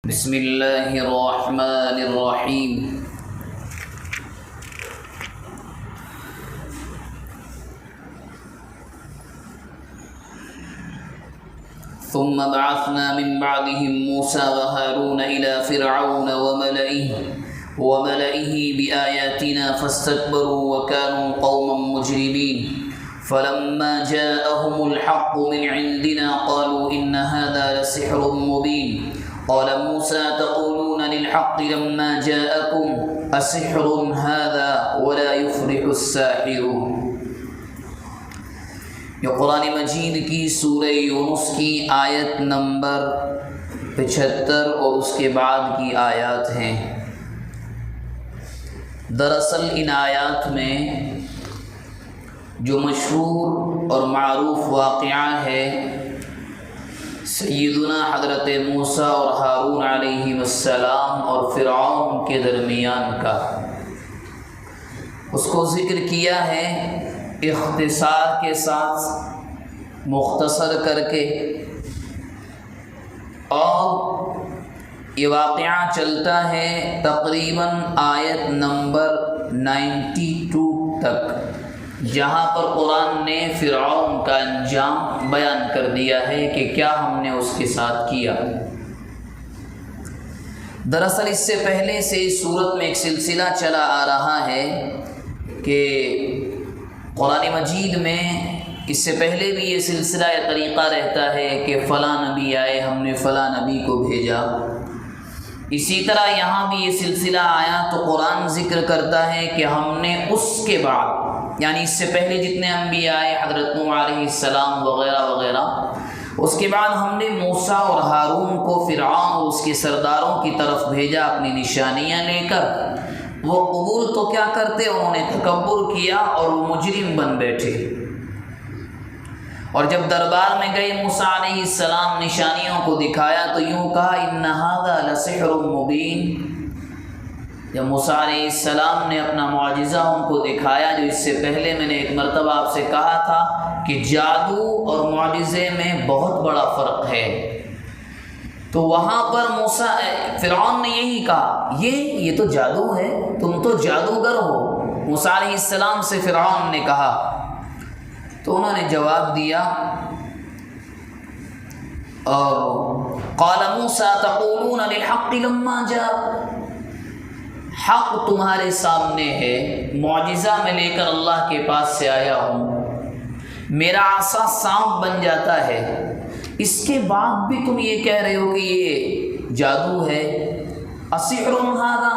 بسم اللہ الرحمن الرحیم۔ ثم بعثنا من بعدهم موسى وهارون إلى فرعون وملئه بآياتنا فاستكبروا وكانوا قوما مجرمين فلما جاءهم الحق من عندنا قالوا إن هذا لسحر مبين قال موسى تقولون للحق لما جاءكم أسحر هذا ولا يفلح الساحرون۔ یہ قرآن مجید کی سورہ یونس کی آیت نمبر 75 اور اس کے بعد کی آیات ہیں۔ دراصل ان آیات میں جو مشہور اور معروف واقعہ ہے سیدنا حضرت موسیٰ اور ہارون علیہ السلام اور فرعون کے درمیان کا، اس کو ذکر کیا ہے اختصار کے ساتھ، مختصر کر کے، اور یہ واقعہ چلتا ہے تقریباً آیت نمبر 92 تک، جہاں پر قرآن نے فرعون کا انجام بیان کر دیا ہے کہ کیا ہم نے اس کے ساتھ کیا۔ دراصل اس سے پہلے سے اس صورت میں ایک سلسلہ چلا آ رہا ہے کہ قرآن مجید میں اس سے پہلے بھی یہ سلسلہ یا طریقہ رہتا ہے کہ فلاں نبی آئے، ہم نے فلاں نبی کو بھیجا۔ اسی طرح یہاں بھی یہ سلسلہ آیا تو قرآن ذکر کرتا ہے کہ ہم نے اس کے بعد، یعنی اس سے پہلے جتنے انبیاء آئے، حضرت نوح علیہ السلام وغیرہ وغیرہ، اس کے بعد ہم نے موسیٰ اور ہارون کو فرعون اور اس کے سرداروں کی طرف بھیجا اپنی نشانیاں لے کر۔ وہ قبول تو کیا کرتے، انہوں نے تکبر کیا اور وہ مجرم بن بیٹھے۔ اور جب دربار میں گئے موسیٰ علیہ السلام، نشانیوں کو دکھایا تو یوں کہا ان ھذا لسحر مبین۔ جب موسیٰ علیہ السلام نے اپنا معجزہ ان کو دکھایا، جو اس سے پہلے میں نے ایک مرتبہ آپ سے کہا تھا کہ جادو اور معجزے میں بہت بڑا فرق ہے، تو وہاں پر فرعون نے یہی کہا یہ تو جادو ہے، تم تو جادوگر ہو۔ موسیٰ علیہ السلام سے فرعون نے کہا تو انہوں نے جواب دیا، اور قال موسیٰ تقولون للحق لما جاء، حق تمہارے سامنے ہے، معجزہ میں لے کر اللہ کے پاس سے آیا ہوں، میرا عصا سانپ بن جاتا ہے، اس کے بعد بھی تم یہ کہہ رہے ہو کہ یہ جادو ہے۔ اسحر ھذا،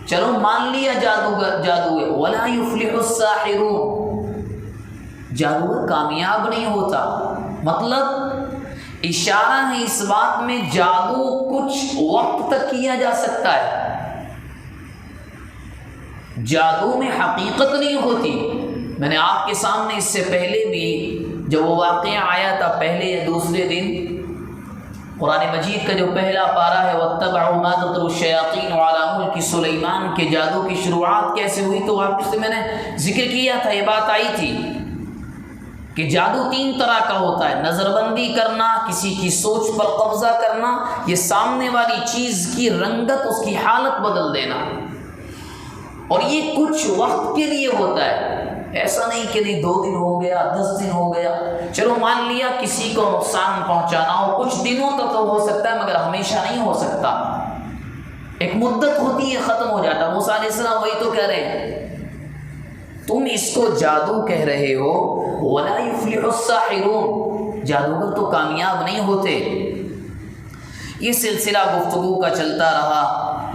چلو مان لیا جادو ہے، ولا یفلح الساحرون، جادوگر کامیاب نہیں ہوتا۔ مطلب اشارہ ہے اس بات میں جادو کچھ وقت تک کیا جا سکتا ہے، جادو میں حقیقت نہیں ہوتی۔ میں نے آپ کے سامنے اس سے پہلے بھی جب وہ واقعہ آیا تھا، پہلے یا دوسرے دن، قرآن مجید کا جو پہلا پارہ ہے وَاتَّبَعُوا مَا تَتْلُو الشَّيَاطِينُ عَلَىٰ مُلْكِ سُلَيْمَانَ کے جادو کی شروعات کیسے ہوئی، تو آپ سے میں نے ذکر کیا تھا، یہ بات آئی تھی کہ جادو 3 طرح کا ہوتا ہے، نظر بندی کرنا، کسی کی سوچ پر قبضہ کرنا، یہ سامنے والی چیز کی رنگت، اس کی حالت بدل دینا، اور یہ کچھ وقت کے لیے ہوتا ہے، ایسا نہیں کہ نہیں 2 دن ہو گیا، 10 دن ہو گیا، چلو مان لیا کسی کو نقصان پہنچانا ہو، کچھ دنوں تک تو ہو سکتا ہے مگر ہمیشہ نہیں ہو سکتا، ایک مدت ہوتی ہے، ختم ہو جاتا۔ موسیٰ علیہ السلام وہی تو کہہ رہے ہیں، تم اس کو جادو کہہ رہے ہو، وَلَا يُفْلِحُ السَّاحِرُونَ، جادوگر تو کامیاب نہیں ہوتے۔ یہ سلسلہ گفتگو کا چلتا رہا،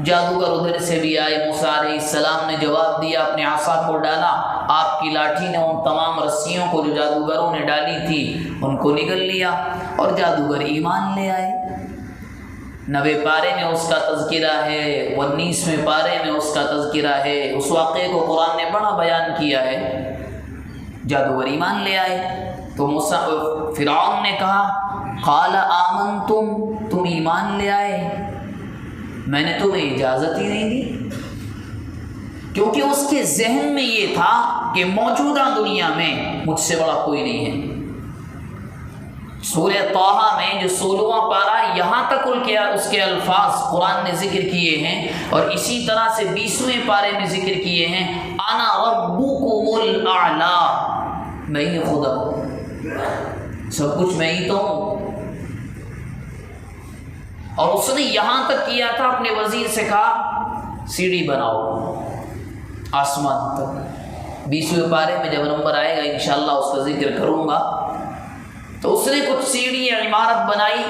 جادوگر ادھر سے بھی آئے، موسیٰ علیہ السلام نے جواب دیا، اپنے عصا کو ڈالا، آپ کی لاٹھی نے ان تمام رسیوں کو جو جادوگروں نے ڈالی تھی ان کو نگل لیا، اور جادوگر ایمان لے آئے۔ 90 پارے میں اس کا تذکرہ ہے، 19ویں پارے میں اس کا تذکرہ ہے، اس واقعے کو قرآن نے بڑا بیان کیا ہے، جادوگر ایمان لے آئے۔ تو فرعون نے کہا قال آمنتم، تم ایمان لے آئے، میں نے تمہیں اجازت ہی نہیں دی، کیونکہ اس کے ذہن میں یہ تھا کہ موجودہ دنیا میں مجھ سے بڑا کوئی نہیں ہے، سورہ طٰہٰ میں جو 16واں پارہ یہاں تک اس کے الفاظ قرآن نے ذکر کیے ہیں، اور اسی طرح سے 20ویں پارے میں ذکر کیے ہیں انا ربکم الاعلی، میں ہی خدا ہوں، سب کچھ میں ہی تو ہوں۔ اور اس نے یہاں تک کیا تھا، اپنے وزیر سے کہا سیڑھی بناؤ آسمان تک۔ 20ویں پارے میں جب نمبر آئے گا انشاءاللہ اس کا ذکر کروں گا۔ تو اس نے کچھ سیڑھی عمارت بنائی،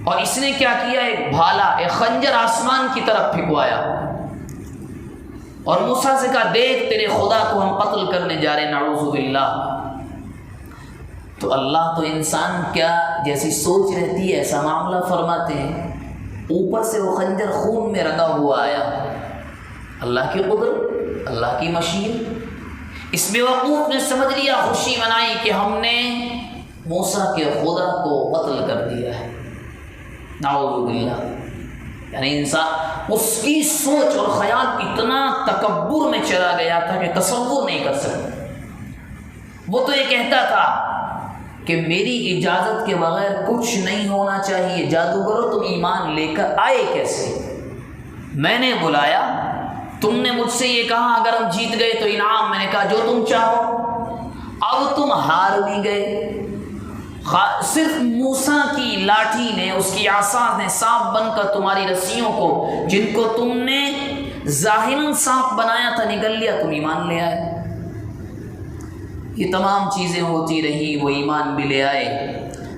اور اس نے کیا کیا، ایک بھالا، ایک خنجر آسمان کی طرف پھینکوایا، اور موسیٰ سے کہا دیکھ تیرے خدا کو ہم قتل کرنے جا رہے ہیں، نعوذ باللہ۔ تو اللہ تو انسان کیا جیسی سوچ رہتی ہے ایسا معاملہ فرماتے ہیں، اوپر سے وہ خنجر خون میں رنگا ہوا آیا۔ اللہ کی قدرت، اللہ کی مشیت۔ اس بیوقوف نے سمجھ لیا، خوشی منائی کہ ہم نے موسیٰ کے خدا کو قتل کر دیا ہے، نعوذ باللہ۔ یعنی انسان اس کی سوچ اور خیال اتنا تکبر میں چلا گیا تھا کہ تصور نہیں کر سکتا۔ وہ تو یہ کہتا تھا کہ میری اجازت کے بغیر کچھ نہیں ہونا چاہیے، جادوگرو تم ایمان لے کر آئے کیسے؟ میں نے بلایا، تم نے مجھ سے یہ کہا اگر ہم جیت گئے تو انعام، میں نے کہا جو تم چاہو۔ اب تم ہار بھی گئے، صرف موسیٰ کی لاٹھی نے، اس کی عصا نے سانپ بن کر تمہاری رسیوں کو، جن کو تم نے ظاہراً سانپ بنایا تھا، نگل لیا، تم ایمان لے آئے۔ یہ تمام چیزیں ہوتی رہی، وہ ایمان بھی لے آئے۔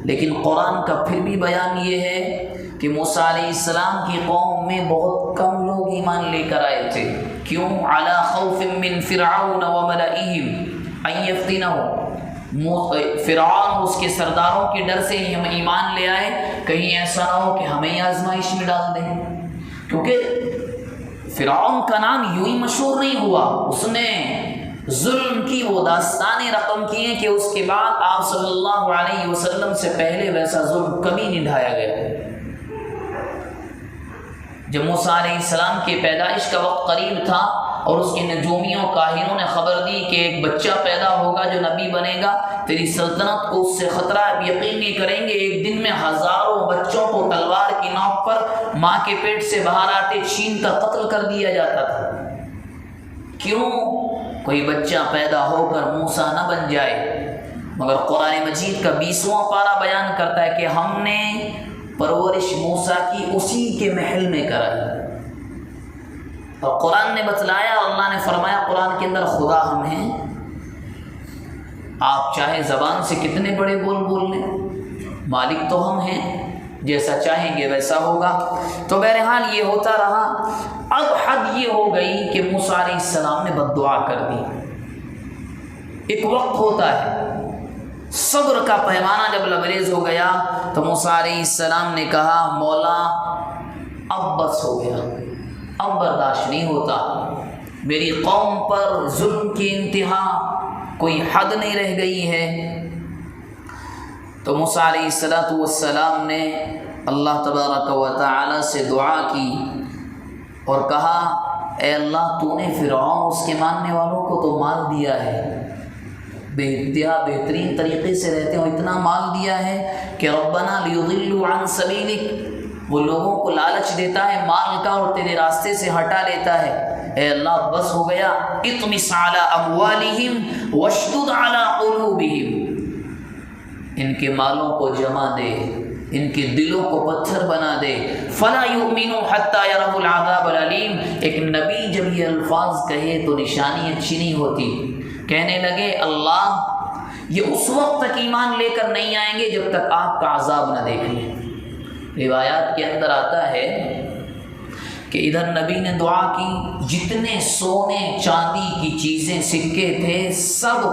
لیکن قرآن کا پھر بھی بیان یہ ہے کہ موسیٰ علیہ السلام کی قوم میں بہت کم لوگ ایمان لے کر آئے تھے۔ کیوں؟ علی خوف من فرعون وملئہم ان یفتنہم، فرعون اور اس کے سرداروں کے ڈر سے ہی ہم ایمان لے آئے، کہیں ایسا نہ ہو کہ ہمیں آزمائش میں ڈال دیں۔ کیونکہ فرعون کا نام یوں ہی مشہور نہیں ہوا، اس نے ظلم کی وہ داستانیں رقم کی ہیں کہ اس کے بعد آپ صلی اللہ علیہ وسلم سے پہلے ویسا ظلم کبھی نہیں ڈھایا گیا۔ جب موسیٰ علیہ السلام کے پیدائش کا وقت قریب تھا اور اس کے نجومیوں کاہنوں نے خبر دی کہ ایک بچہ پیدا ہوگا جو نبی بنے گا، تیری سلطنت کو اس سے خطرہ ہے، یقین نہیں کریں گے، ایک دن میں ہزاروں بچوں کو تلوار کی نوک پر ماں کے پیٹ سے باہر آتے چھین کر قتل کر دیا جاتا تھا۔ کیوں؟ کوئی بچہ پیدا ہو کر موسیٰ نہ بن جائے۔ مگر قرآن مجید کا 20واں پارہ بیان کرتا ہے کہ ہم نے پرورش موسیٰ کی اسی کے محل میں کرائی، اور قرآن نے بتلایا، اللہ نے فرمایا قرآن کے اندر خدا ہم ہیں، آپ چاہے زبان سے کتنے بڑے بول لیں، مالک تو ہم ہیں، جیسا چاہیں گے ویسا ہوگا۔ تو بہرحال یہ ہوتا رہا۔ اب حد یہ ہو گئی کہ موسیٰ علیہ السلام نے بد دعا کر دی۔ ایک وقت ہوتا ہے، صبر کا پیمانہ جب لبریز ہو گیا تو موسیٰ علیہ السلام نے کہا مولا اب بس ہو گیا، اب برداشت نہیں ہوتا، میری قوم پر ظلم کی انتہا، کوئی حد نہیں رہ گئی ہے۔ تو موسیٰ علیہ السلام نے اللہ تبارک و تعالی سے دعا کی اور کہا اے اللہ تو نے فرعون اس کے ماننے والوں کو تو مال دیا ہے، بے انتہا بہترین طریقے سے رہتے ہیں، اتنا مال دیا ہے کہ ربنا لیضلوا عن سبیلک، وہ لوگوں کو لالچ دیتا ہے مال کا اور تیرے راستے سے ہٹا لیتا ہے۔ اے اللہ بس ہو گیا، اطمس علی اموالہم واشدد علی قلوبہم، ان کے مالوں کو جمع دے، ان کے دلوں کو پتھر بنا دے، فلا یؤمنوا حتی یروا العذاب العلیم۔ ایک نبی جب یہ الفاظ کہے تو نشانی اچھی نہیں ہوتی۔ کہنے لگے اللہ یہ اس وقت تک ایمان لے کر نہیں آئیں گے جب تک آپ کا عذاب نہ دیکھ لیں۔ روایات کے اندر آتا ہے کہ ادھر نبی نے دعا کی، جتنے سونے چاندی کی چیزیں سکے تھے سب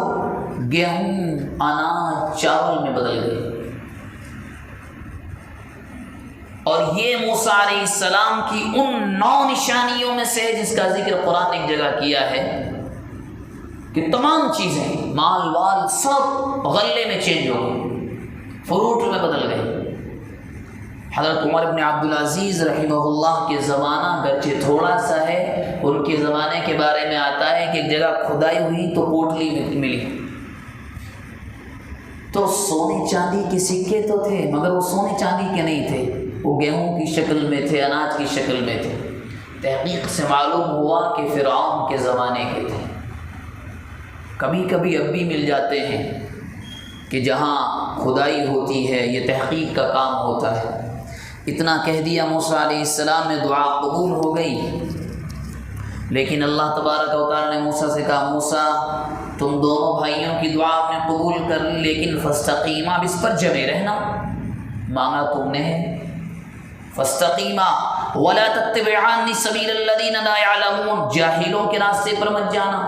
گیہوں اناج چاول میں بدل گئے۔ اور یہ موسیٰ علیہ السلام کی ان 9 نشانیوں میں سے جس کا ذکر قرآن نے ایک جگہ کیا ہے کہ تمام چیزیں مال وال سب غلے میں چینج ہو گئے، فروٹ میں بدل گئے۔ حضرت عمر بن عبدالعزیز رحمہ اللہ کے زمانہ گرچہ تھوڑا سا ہے، ان کے زمانے کے بارے میں آتا ہے کہ ایک جگہ کھدائی ہوئی تو پوٹلی ملی، تو سونے چاندی کے سکے تو تھے، مگر وہ سونے چاندی کے نہیں تھے، وہ گیہوں کی شکل میں تھے، اناج کی شکل میں تھے۔ تحقیق سے معلوم ہوا کہ فرعون کے زمانے کے تھے۔ کبھی کبھی اب بھی مل جاتے ہیں کہ جہاں کھدائی ہوتی ہے یہ تحقیق کا کام ہوتا ہے۔ اتنا کہہ دیا موسیٰ علیہ السلام میں، دعا قبول ہو گئی، لیکن اللہ تبارک و تعالیٰ نے موسیٰ سے کہا موسیٰ تم دونوں بھائیوں کی دعا آپ نے قبول کر لی، لیکن فاستقیما، اب اس پر جمے رہنا، مانگا تم نے فاستقیما ولا تتبعان سبیل الذین لا یعلمون، جاہلوں کے راستے پر مت جانا۔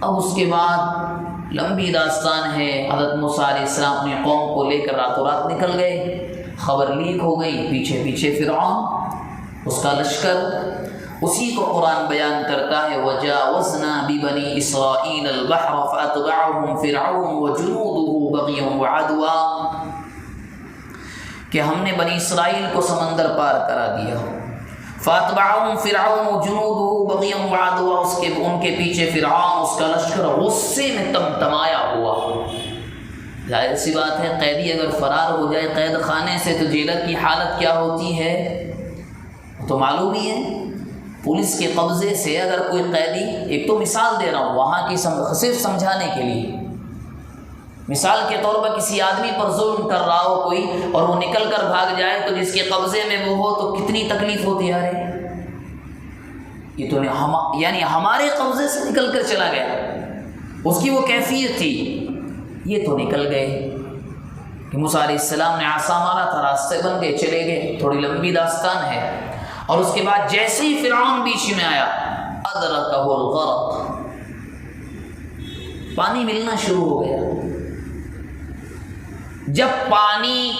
اب اس کے بعد لمبی داستان ہے، حضرت موسیٰ علیہ السلام اپنی قوم کو لے کر راتوں رات نکل گئے، خبر لیک ہو گئی، پیچھے پیچھے فرعون، اس کا لشکر۔ اسی کو قرآن بیان کرتا ہے وَجَاوَزْنَا بِبَنِي إِسْرَائِيلَ الْبَحْرَ فَأَتْبَعَهُمْ فِرْعَوْنُ وَجُنُودُهُ بَغْيًا وَعَدْوًا، کہ ہم نے بنی اسرائیل کو سمندر پار کرا دیا۔ فَأَتْبَعَهُمْ فِرْعَوْنُ وَجُنُودُهُ بَغْيًا وَعَدْوًا، ان کے پیچھے فرعون، اس کا لشکر غصے میں تمتمایا ہوا۔ ظاہر سی بات ہے قیدی اگر فرار ہو جائے قید خانے سے تو جیلر کی حالت کیا ہوتی ہے تو معلوم ہی ہے۔ پولیس کے قبضے سے اگر کوئی قیدی، ایک تو مثال دے رہا ہوں وہاں کی صرف سمجھانے کے لیے، مثال کے طور پر کسی آدمی پر ظلم کر رہا ہو کوئی اور وہ نکل کر بھاگ جائے تو جس کے قبضے میں وہ ہو تو کتنی تکلیف ہوتی ہے۔ یہ تو یعنی ہمارے قبضے سے نکل کر چلا گیا، اس کی وہ کیفیت تھی، یہ تو نکل گئے کہ موسیٰ علیہ السلام نے عصا مارا تھا، راستے بن گئے، چلے گئے، تھوڑی لمبی داستان ہے۔ اور اس کے بعد جیسے ہی فرعون بیچ میں آیا ادرکہ الغرق، پانی ملنا شروع ہو گیا۔ جب پانی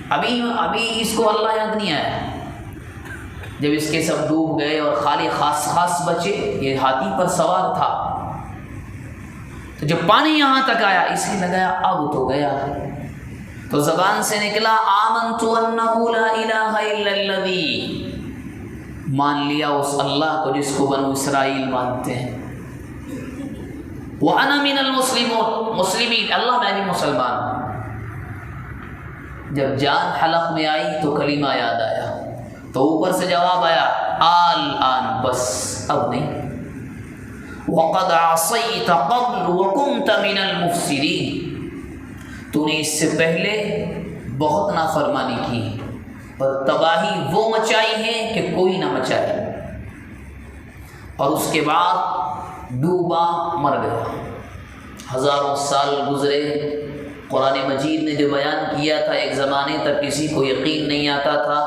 ابھی اس کو اللہ یاد نہیں آیا، جب اس کے سب ڈوب گئے اور خالی خاص بچے، یہ ہاتھی پر سوار تھا، تو جب پانی یہاں تک آیا اسے لگایا اب تو گیا، تو زبان سے نکلا آمنت انہ لا الہ الا الذی، مان لیا اس اللہ کو جس کو بنو اسرائیل مانتے ہیں، وَأَنَا مِنَ الْمُسْلِمِينَ، اللہ میں بھی مسلمان ہوں۔ جب جان حلق میں آئی تو کلمہ یاد آیا، تو اوپر سے جواب آیا الآن، بس اب نہیں، وَقَدْ عَصَيْتَ قَبْلُ وَكُنْتَ مِنَ الْمُفْسِدِينَ، تو نے اس سے پہلے بہت نافرمانی کی اور تباہی وہ مچائی ہے کہ کوئی نہ مچائے، اور اس کے بعد ڈوبا مر گیا۔ ہزاروں سال گزرے، قرآن مجید نے جو بیان کیا تھا ایک زمانے تک کسی کو یقین نہیں آتا تھا،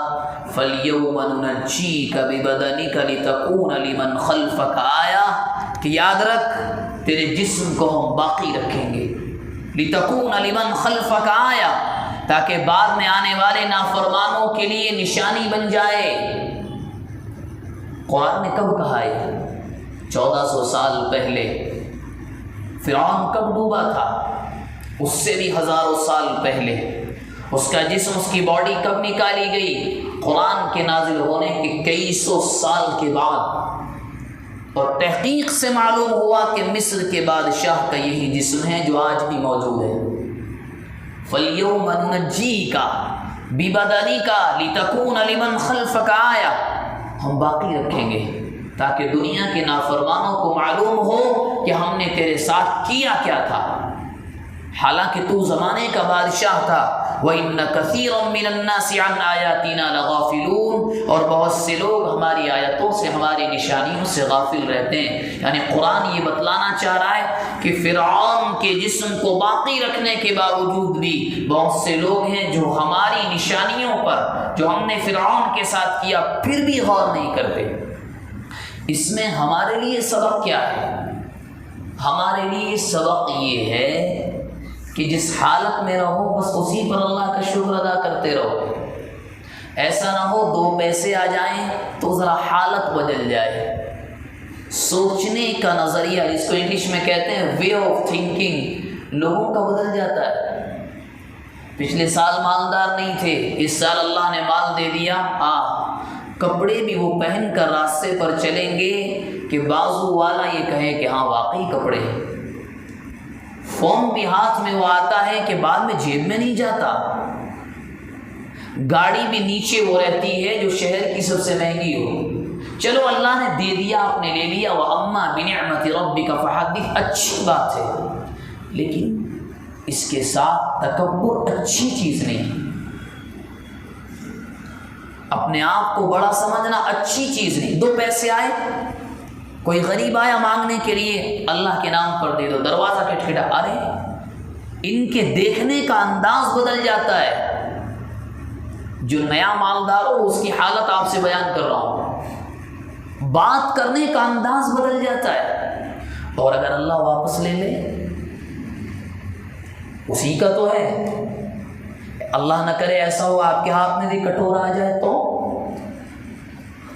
فَالْيَوْمَ نُنَجِّيكَ بِبَدَنِكَ لِتَكُونَ لِمَنْ خَلْفَكَ آیَةً، کہ یاد رکھ تیرے جسم کو ہم باقی رکھیں گے، لِتَكُونَ لِمَنْ خَلْفَكَ آیَةً، تاکہ بعد میں آنے والے نافرمانوں کے لیے نشانی بن جائے۔ قرآن نے کب کہا ہے؟ 1400 سال پہلے۔ فرعون کب ڈوبا تھا؟ اس سے بھی ہزاروں سال پہلے۔ اس کا جسم، اس کی باڈی کب نکالی گئی؟ قرآن کے نازل ہونے کے کئی سو سال کے بعد، اور تحقیق سے معلوم ہوا کہ مصر کے بادشاہ کا یہی جسم ہے جو آج بھی موجود ہے۔ فَالْيَوْمَ نُنَجِّيكَ بِبَدَنِكَ لِتَكُونَ لِمَنْ خَلْفَكَ آیَةً، ہم باقی رکھیں گے تاکہ دنیا کے نافرمانوں کو معلوم ہو کہ ہم نے تیرے ساتھ کیا کیا تھا، حالانکہ تو زمانے کا بادشاہ تھا۔ وَإِنَّ كَثِيرًا مِّنَ النَّاسِ عَنْ آيَاتِنَا لَغَافِلُونَ، اور بہت سے لوگ ہماری آیتوں سے، ہماری نشانیوں سے غافل رہتے ہیں۔ یعنی قرآن یہ بتلانا چاہ رہا ہے کہ فرعون کے جسم کو باقی رکھنے کے باوجود بھی بہت سے لوگ ہیں جو ہماری نشانیوں پر، جو ہم نے فرعون کے ساتھ کیا، پھر بھی غور نہیں کرتے۔ اس میں ہمارے لیے سبق کیا ہے؟ ہمارے لیے سبق یہ ہے کہ جس حالت میں رہو بس اسی پر اللہ کا شکر ادا کرتے رہو۔ ایسا نہ ہو 2 پیسے آ جائیں تو ذرا حالت بدل جائے، سوچنے کا نظریہ، جس کو انگلش میں کہتے ہیں وے آف تھنکنگ، لوگوں کا بدل جاتا ہے۔ پچھلے سال مالدار نہیں تھے، اس سال اللہ نے مال دے دیا، کپڑے بھی وہ پہن کر راستے پر چلیں گے کہ بازو والا یہ کہے کہ ہاں واقعی کپڑے ہیں۔ فون بھی ہاتھ میں وہ آتا ہے کہ بعد میں جیب میں نہیں جاتا، گاڑی بھی نیچے وہ رہتی ہے جو شہر کی سب سے مہنگی ہو، چلو اللہ نے دے دیا، آپ نے لے لیا، وَأَمَّا بِنِعْمَةِ رَبِّكَ فَحَدِّثْ، اچھی بات ہے، لیکن اس کے ساتھ تکبر اچھی چیز نہیں، اپنے آپ کو بڑا سمجھنا اچھی چیز نہیں۔ 2 پیسے آئے، کوئی غریب آیا مانگنے کے لیے، اللہ کے نام پر دے دو، دروازہ کھٹکھٹا، ارے ان کے دیکھنے کا انداز بدل جاتا ہے۔ جو نیا مالدار ہو اس کی حالت آپ سے بیان کر رہا ہوں، بات کرنے کا انداز بدل جاتا ہے، اور اگر اللہ واپس لے لے اسی کا تو ہے، اللہ نہ کرے ایسا ہو آپ کے ہاتھ میں بھی کٹورا آ جائے تو،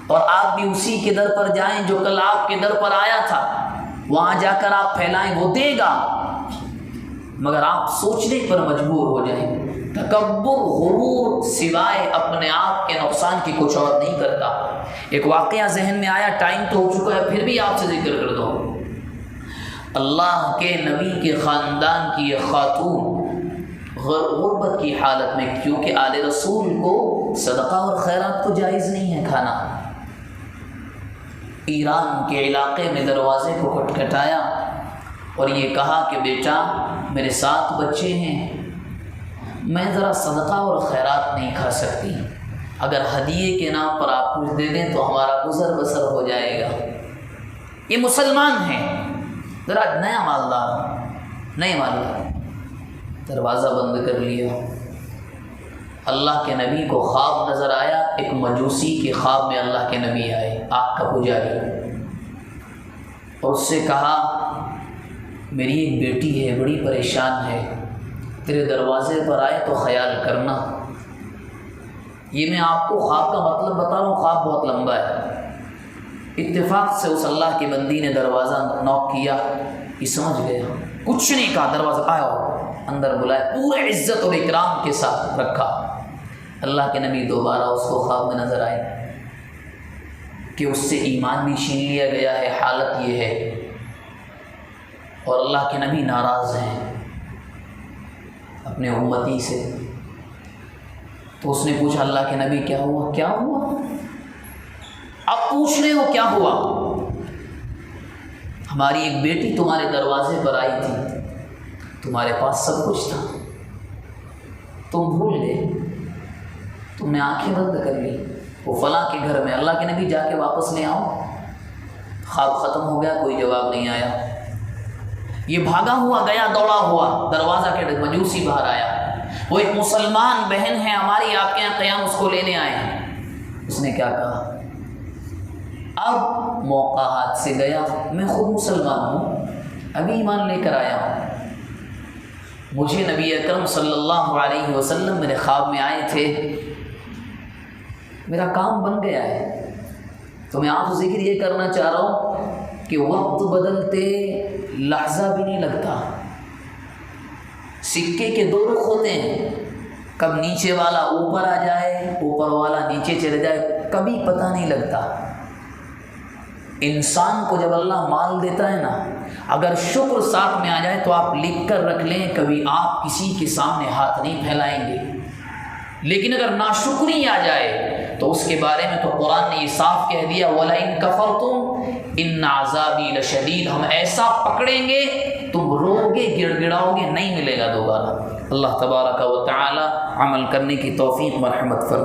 اور آپ بھی اسی کے در پر جائیں جو کل آپ کے در پر آیا تھا، وہاں جا کر آپ پھیلائیں، وہ دے گا، مگر آپ سوچنے پر مجبور ہو جائیں۔ تکبر، غرور سوائے اپنے آپ کے نقصان کی کچھ اور نہیں کرتا۔ ایک واقعہ ذہن میں آیا، ٹائم تو ہو چکا ہے پھر بھی آپ سے ذکر کر دو۔ اللہ کے نبی کے خاندان کی ایک خاتون غربت کی حالت میں، کیونکہ آل رسول کو صدقہ اور خیرات تو جائز نہیں ہے کھانا، ایران کے علاقے میں دروازے کو کھٹکھٹایا اور یہ کہا کہ بیٹا میرے 7 بچے ہیں، میں ذرا صدقہ اور خیرات نہیں کھا سکتی، اگر ہدیے کے نام پر آپ کچھ دے دیں تو ہمارا گزر بسر ہو جائے گا۔ یہ مسلمان ہیں، ذرا نیا مالدار، دروازہ بند کر لیا۔ اللہ کے نبی کو خواب نظر آیا، ایک مجوسی کے خواب میں اللہ کے نبی آئے، آگ کا پجاری، اور اس سے کہا میری ایک بیٹی ہے بڑی پریشان ہے، تیرے دروازے پر آئے تو خیال کرنا۔ یہ میں آپ کو خواب کا مطلب بتا رہا ہوں، خواب بہت لمبا ہے۔ اتفاق سے اس اللہ کی بندی نے دروازہ نوک کیا، یہ سمجھ گیا، کچھ نہیں کہا، دروازہ آیا، اندر بلایا، پورے عزت اور اکرام کے ساتھ رکھا۔ اللہ کے نبی دوبارہ اس کو خواب میں نظر آئے کہ اس سے ایمان بھی چھین لیا گیا ہے، حالت یہ ہے، اور اللہ کے نبی ناراض ہیں اپنے امتی سے۔ تو اس نے پوچھا اللہ کے نبی کیا ہوا؟ اب پوچھ رہے ہو کیا ہوا؟ ہماری ایک بیٹی تمہارے دروازے پر آئی تھی، تمہارے پاس سب کچھ تھا، تم بھول گئے، تم نے آنکھیں بند کر لی، وہ فلاں کے گھر میں، اللہ کے نبی جا کے واپس لے آؤ۔ خواب ختم ہو گیا، کوئی جواب نہیں آیا، یہ بھاگا ہوا گیا، دوڑا ہوا، دروازہ کے مجوسی باہر آیا، وہ ایک مسلمان بہن ہے ہماری، آپ کے یہاں قیام، اس کو لینے آئے ہیں۔ اس نے کیا کہا؟ اب موقع ہاتھ سے گیا، میں خود مسلمان ہوں، ابھی ایمان لے کر آیا ہوں، مجھے نبی اکرم صلی اللہ علیہ وسلم میرے خواب میں آئے تھے، میرا کام بن گیا ہے۔ تو میں آپ سے ذکر یہ کرنا چاہ رہا ہوں کہ وقت بدلتے لحظہ بھی نہیں لگتا، سکے کے 2 رخ ہوتے ہیں، کب نیچے والا اوپر آ جائے، اوپر والا نیچے چلے جائے، کبھی پتہ نہیں لگتا۔ انسان کو جب اللہ مال دیتا ہے نا، اگر شکر ساتھ میں آ جائے تو آپ لکھ کر رکھ لیں، کبھی آپ کسی کے سامنے ہاتھ نہیں پھیلائیں گے، لیکن اگر ناشکری آ جائے تو اس کے بارے میں تو قرآن نے یہ صاف کہہ دیا، وَلَئِن كَفَرْتُمْ إِنَّ عَذَابِي لَشَدِيدٌ، ہم ایسا پکڑیں گے تم رو گے، گڑ گڑاؤ گے، نہیں ملے گا دوبارہ۔ اللہ تبارک و تعالی عمل کرنے کی توفیق مرحمت فرمائے۔